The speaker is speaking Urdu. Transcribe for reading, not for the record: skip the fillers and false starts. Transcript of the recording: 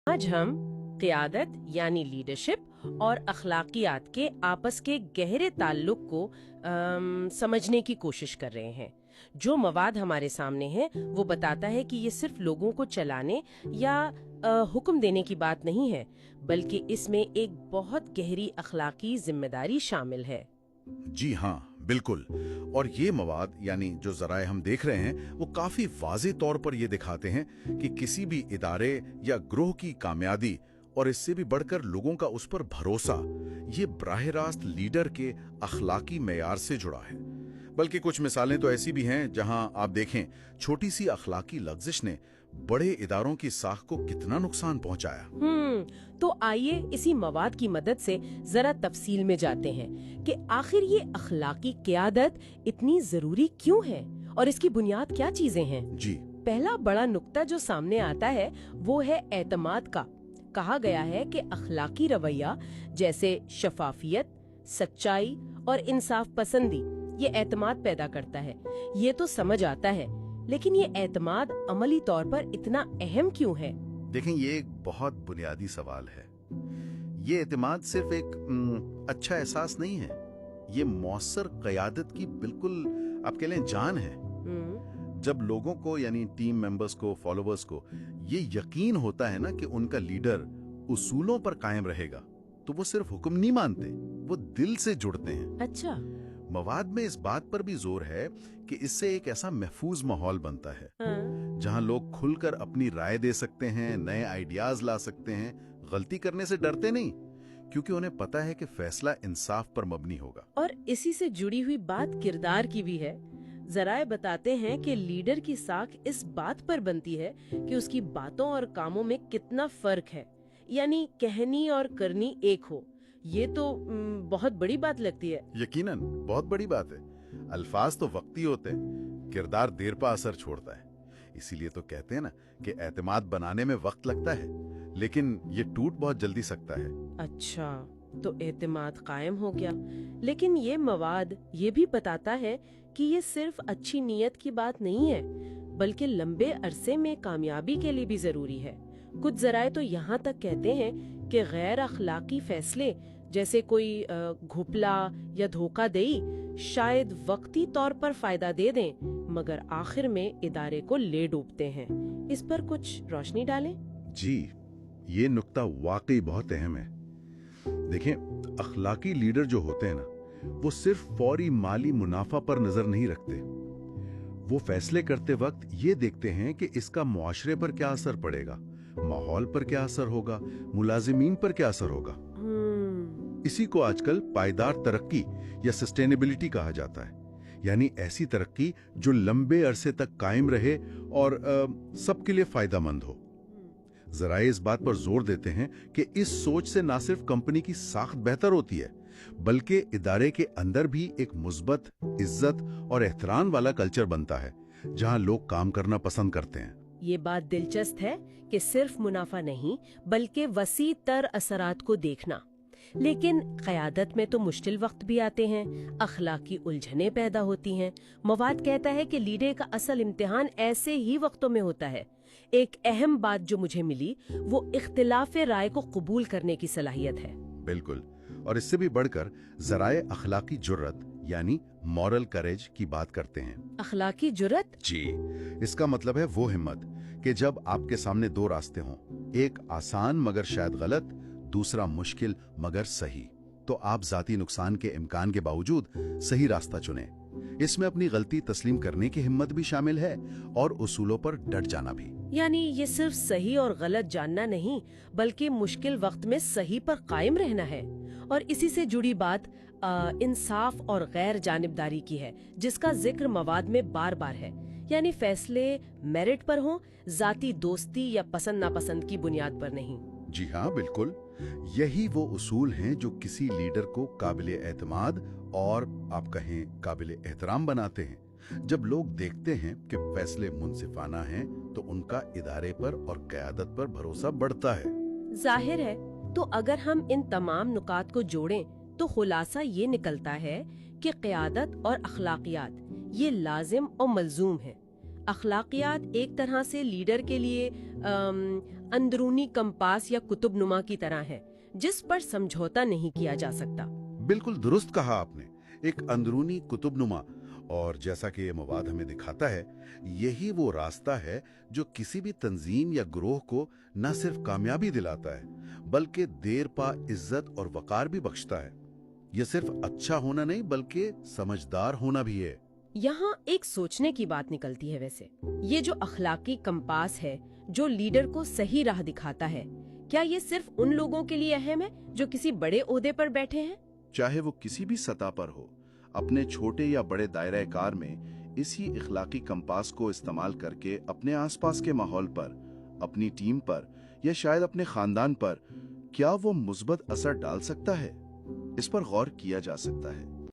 آج ہم قیادت یعنی لیڈرشپ اور اخلاقیات کے آپس کے گہرے تعلق کو سمجھنے کی کوشش کر رہے ہیں۔ جو مواد ہمارے سامنے ہے وہ بتاتا ہے کہ یہ صرف لوگوں کو چلانے یا حکم دینے کی بات نہیں ہے، بلکہ اس میں ایک بہت گہری اخلاقی ذمہ داری شامل ہے۔ جی ہاں، بالکل۔ اور یہ مواد یعنی جو ذرائع ہم دیکھ رہے ہیں وہ کافی واضح طور پر یہ دکھاتے ہیں کہ کسی بھی ادارے یا گروہ کی کامیابی اور اس سے بھی بڑھ کر لوگوں کا اس پر بھروسہ یہ براہ راست لیڈر کے اخلاقی معیار سے جڑا ہے۔ بلکہ کچھ مثالیں تو ایسی بھی ہیں جہاں آپ دیکھیں چھوٹی سی اخلاقی لغزش نے بڑے اداروں کی ساکھ کو کتنا نقصان پہنچایا۔ تو آئیے اسی مواد کی مدد سے ذرا تفصیل میں جاتے ہیں کہ آخر یہ اخلاقی قیادت اتنی ضروری کیوں ہے اور اس کی بنیاد کیا چیزیں ہیں۔ جی، پہلا بڑا نقطہ جو سامنے آتا ہے وہ ہے اعتماد کا۔ کہا گیا ہے کہ اخلاقی رویہ جیسے شفافیت، سچائی اور انصاف پسندی یہ اعتماد پیدا کرتا ہے۔ یہ تو سمجھ آتا ہے، لیکن یہ اعتماد عملی طور پر اتنا اہم کیوں ہے؟ دیکھیں یہ ایک بہت بنیادی سوال ہے۔ یہ اعتماد صرف ایک اچھا احساس نہیں ہے، یہ مؤثر قیادت کی بالکل آپ کہہ لیں جان ہے۔ جب لوگوں کو یعنی ٹیم ممبرز کو، فالوورز کو یہ یقین ہوتا ہے نا کہ ان کا لیڈر اصولوں پر قائم رہے گا تو وہ صرف حکم نہیں مانتے، وہ دل سے جڑتے ہیں۔ اچھا، مواد میں اس بات پر بھی زور ہے کہ اس سے ایک ایسا محفوظ ماحول بنتا ہے جہاں لوگ کھل کر اپنی رائے دے سکتے ہیں، نئے آئیڈیاز لا سکتے ہیں، غلطی کرنے سے ڈرتے نہیں کیونکہ انہیں پتا ہے کہ فیصلہ انصاف پر مبنی ہوگا۔ اور اسی سے جڑی ہوئی بات کردار کی بھی ہے۔ ذرائع بتاتے ہیں کہ لیڈر کی ساکھ اس بات پر بنتی ہے کہ اس کی باتوں اور کاموں میں کتنا فرق ہے، یعنی کہنی اور کرنی ایک ہو۔ یہ تو بہت بڑی بات لگتی ہے۔ یقیناً بہت بڑی بات ہے۔ الفاظ تو وقتی ہوتے ہیں، کردار دیر پا اثر چھوڑتا ہے۔ اسی لیے تو کہتے ہیں نا کہ اعتماد بنانے میں وقت لگتا ہے لیکن یہ ٹوٹ بہت جلدی سکتا ہے۔ اچھا، تو اعتماد قائم ہو گیا، لیکن یہ مواد یہ بھی بتاتا ہے کہ یہ صرف اچھی نیت کی بات نہیں ہے بلکہ لمبے عرصے میں کامیابی کے لیے بھی ضروری ہے۔ کچھ ذرائع تو یہاں تک کہتے ہیں کہ غیر اخلاقی فیصلے جیسے کوئی گھپلا یا دھوکہ دہی شاید وقتی طور پر فائدہ دے دیں مگر آخر میں ادارے کو لے ڈوبتے ہیں۔ اس پر کچھ روشنی ڈالیں۔ جی، یہ نقطہ واقعی بہت اہم ہے۔ دیکھیں، اخلاقی لیڈر جو ہوتے ہیں نا وہ صرف فوری مالی منافع پر نظر نہیں رکھتے، وہ فیصلے کرتے وقت یہ دیکھتے ہیں کہ اس کا معاشرے پر کیا اثر پڑے گا، ماحول پر کیا اثر ہوگا، ملازمین پر کیا اثر ہوگا۔ اسی کو آج کل پائیدار ترقی یا سسٹینیبلٹی کہا جاتا ہے، یعنی ایسی ترقی جو لمبے عرصے تک قائم رہے اور سب کے لیے فائدہ مند ہو۔ ذرائع اس بات پر زور دیتے ہیں کہ اس سوچ سے نہ صرف کمپنی کی ساخت بہتر ہوتی ہے بلکہ ادارے کے اندر بھی ایک مثبت، عزت اور احترام والا کلچر بنتا ہے جہاں لوگ کام کرنا پسند کرتے ہیں۔ یہ بات دلچسپ ہے کہ صرف منافع نہیں بلکہ وسیع تر اثرات کو دیکھنا۔ لیکن قیادت میں تو مشکل وقت بھی آتے ہیں، اخلاقی الجھنیں پیدا ہوتی ہیں۔ مواد کہتا ہے کہ لیڈر کا اصل امتحان ایسے ہی وقتوں میں ہوتا ہے۔ ایک اہم بات جو مجھے ملی وہ اختلاف رائے کو قبول کرنے کی صلاحیت ہے۔ بالکل، اور اس سے بھی بڑھ کر ذرائع اخلاقی جرت یعنی مورل کریج کی بات کرتے ہیں۔ اخلاقی جرت؟ جی، اس کا مطلب ہے وہ ہمت کہ جب آپ کے سامنے دو راستے ہوں، ایک آسان مگر شاید غلط، دوسرا مشکل مگر صحیح، تو آپ ذاتی نقصان کے امکان کے باوجود صحیح راستہ چنیں۔ اس میں اپنی غلطی تسلیم کرنے کی ہمت بھی شامل ہے اور اصولوں پر ڈٹ جانا بھی۔ یعنی یہ صرف صحیح اور غلط جاننا نہیں بلکہ مشکل وقت میں صحیح پر قائم رہنا ہے۔ اور اسی سے جڑی بات انصاف اور غیر جانبداری کی ہے جس کا ذکر مواد میں بار بار ہے، یعنی فیصلے میرٹ پر ہوں، ذاتی دوستی یا پسند ناپسند کی بنیاد پر نہیں۔ جی ہاں، بالکل، یہی وہ اصول ہیں جو کسی لیڈر کو قابل اعتماد اور آپ کہیں قابل احترام بناتے ہیں۔ جب لوگ دیکھتے ہیں کہ فیصلے منصفانہ ہیں تو ان کا ادارے پر اور قیادت پر بھروسہ بڑھتا ہے۔ ظاہر ہے، تو اگر ہم ان تمام نکات کو جوڑیں تو خلاصہ یہ نکلتا ہے کہ قیادت اور اخلاقیات یہ لازم اور ملزوم ہیں۔ اخلاقیات ایک طرح سے لیڈر کے لیے اندرونی کمپاس یا کتب نما کی طرح ہے جس پر سمجھوتا نہیں کیا جا سکتا۔ بالکل درست کہا آپ نے، ایک اندرونی کتب نما، اور جیسا کہ یہ مواد ہمیں دکھاتا ہے، یہی وہ راستہ ہے جو کسی بھی تنظیم یا گروہ کو نہ صرف کامیابی دلاتا ہے بلکہ دیر پا عزت اور وقار بھی بخشتا ہے۔ یہ صرف اچھا ہونا نہیں بلکہ سمجھدار ہونا بھی ہے۔ یہاں ایک سوچنے کی بات نکلتی ہے، ویسے یہ جو اخلاقی کمپاس ہے جو لیڈر کو صحیح راہ دکھاتا ہے، کیا یہ صرف ان لوگوں کے لیے اہم ہے جو کسی بڑے عہدے پر بیٹھے ہیں؟ چاہے وہ کسی بھی سطح پر ہو، اپنے چھوٹے یا بڑے دائرہ کار میں اسی اخلاقی کمپاس کو استعمال کر کے اپنے آس پاس کے ماحول پر، اپنی ٹیم پر یا شاید اپنے خاندان پر کیا وہ مثبت اثر ڈال سکتا ہے، اس پر غور کیا جا سکتا ہے۔